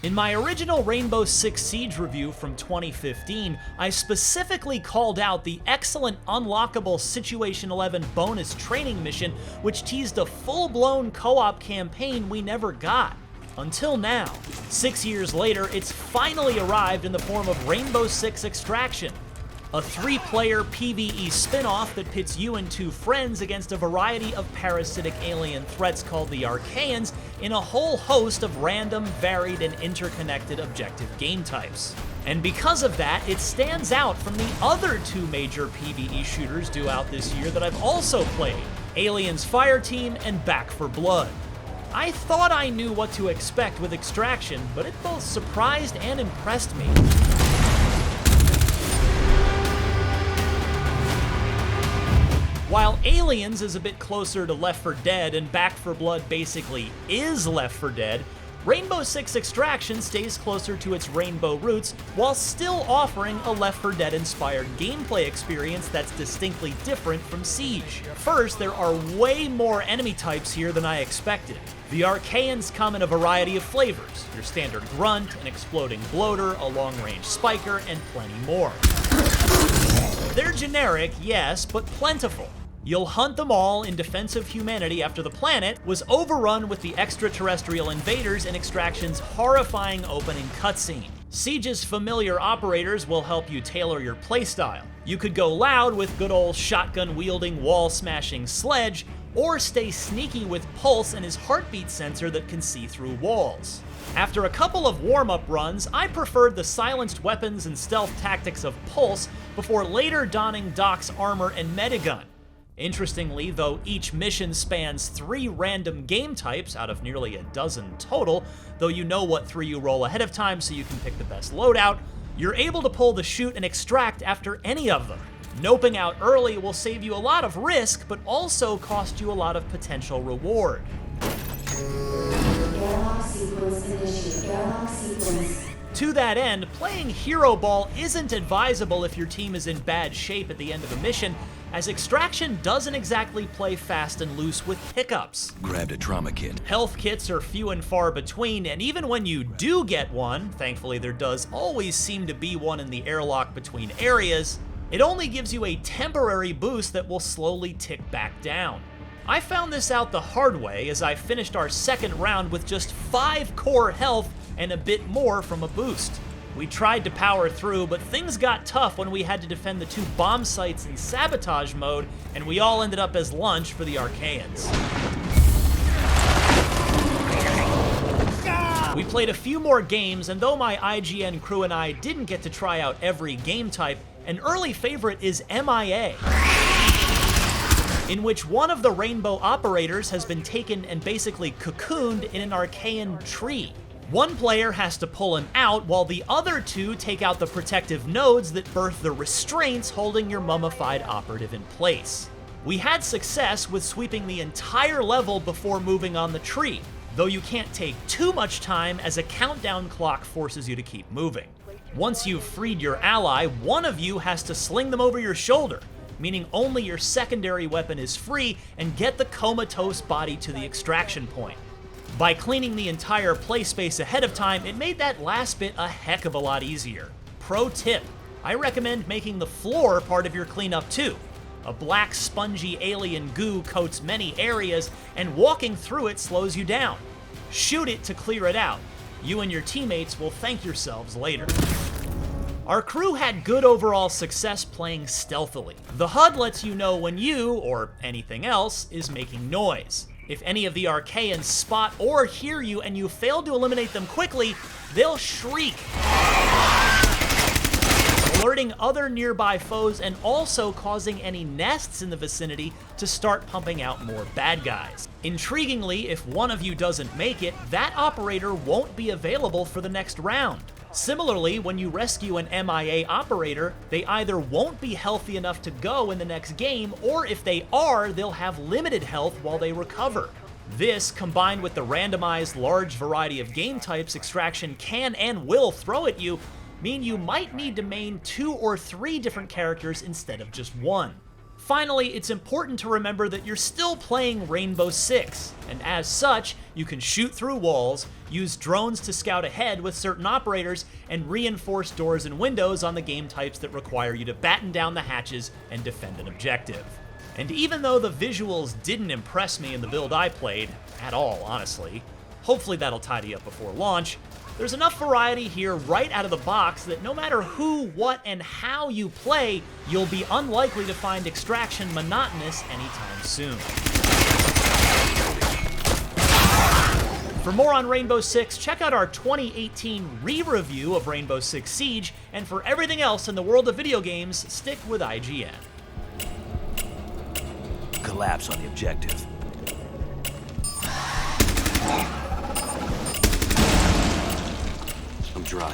In my original Rainbow Six Siege review from 2015, I specifically called out the excellent unlockable Situation 11 bonus training mission, which teased a full-blown co-op campaign we never got. Until now. 6 years later, it's finally arrived in the form of Rainbow Six Extraction, a 3-player PvE spin-off that pits you and 2 friends against a variety of parasitic alien threats called the Archaeans in a whole host of random, varied, and interconnected objective game types. And because of that, it stands out from the other 2 major PvE shooters due out this year that I've also played, Aliens Fireteam and Back 4 Blood. I thought I knew what to expect with Extraction, but it both surprised and impressed me. While Aliens is a bit closer to Left 4 Dead and Back 4 Blood basically is Left 4 Dead, Rainbow Six Extraction stays closer to its Rainbow roots while still offering a Left 4 Dead-inspired gameplay experience that's distinctly different from Siege. First, there are way more enemy types here than I expected. The Archaeans come in a variety of flavors, your standard grunt, an exploding bloater, a long-range spiker, and plenty more. They're generic, yes, but plentiful. You'll hunt them all in defense of humanity after the planet was overrun with the extraterrestrial invaders in Extraction's horrifying opening cutscene. Siege's familiar operators will help you tailor your playstyle. You could go loud with good old shotgun-wielding, wall-smashing Sledge, or stay sneaky with Pulse and his heartbeat sensor that can see through walls. After a couple of warm-up runs, I preferred the silenced weapons and stealth tactics of Pulse before later donning Doc's armor and medigun. Interestingly, though each mission spans 3 random game types out of nearly a dozen total, though you know what 3 you roll ahead of time so you can pick the best loadout, you're able to pull the shoot and extract after any of them. Noping out early will save you a lot of risk, but also cost you a lot of potential reward. To that end, playing Hero Ball isn't advisable if your team is in bad shape at the end of a mission, as Extraction doesn't exactly play fast and loose with hiccups. Grabbed a trauma kit. Health kits are few and far between, and even when you do get one, thankfully there does always seem to be one in the airlock between areas, it only gives you a temporary boost that will slowly tick back down. I found this out the hard way as I finished our second round with just 5 core health and a bit more from a boost. We tried to power through, but things got tough when we had to defend the 2 bomb sites in sabotage mode, and we all ended up as lunch for the Archaeans. We played a few more games, and though my IGN crew and I didn't get to try out every game type, an early favorite is MIA, in which one of the Rainbow operators has been taken and basically cocooned in an Archaean tree. One player has to pull him out while the other 2 take out the protective nodes that birth the restraints holding your mummified operative in place. We had success with sweeping the entire level before moving on the tree, though you can't take too much time as a countdown clock forces you to keep moving. Once you've freed your ally, one of you has to sling them over your shoulder, meaning only your secondary weapon is free, and get the comatose body to the extraction point. By cleaning the entire play space ahead of time, it made that last bit a heck of a lot easier. Pro tip, I recommend making the floor part of your cleanup too. A black spongy alien goo coats many areas, and walking through it slows you down. Shoot it to clear it out. You and your teammates will thank yourselves later. Our crew had good overall success playing stealthily. The HUD lets you know when you, or anything else, is making noise. If any of the Archaeans spot or hear you and you fail to eliminate them quickly, they'll shriek, alerting other nearby foes and also causing any nests in the vicinity to start pumping out more bad guys. Intriguingly, if one of you doesn't make it, that operator won't be available for the next round. Similarly, when you rescue an MIA operator, they either won't be healthy enough to go in the next game, or if they are, they'll have limited health while they recover. This, combined with the randomized large variety of game types Extraction can and will throw at you, mean you might need to main 2 or 3 different characters instead of just 1. Finally, it's important to remember that you're still playing Rainbow Six, and as such, you can shoot through walls, use drones to scout ahead with certain operators, and reinforce doors and windows on the game types that require you to batten down the hatches and defend an objective. And even though the visuals didn't impress me in the build I played, at all honestly, hopefully that'll tidy up before launch, there's enough variety here right out of the box that no matter who, what, and how you play, you'll be unlikely to find extraction monotonous anytime soon. For more on Rainbow Six, check out our 2018 re-review of Rainbow Six Siege, and for everything else in the world of video games, stick with IGN. Collapse on the objective. I'm dry.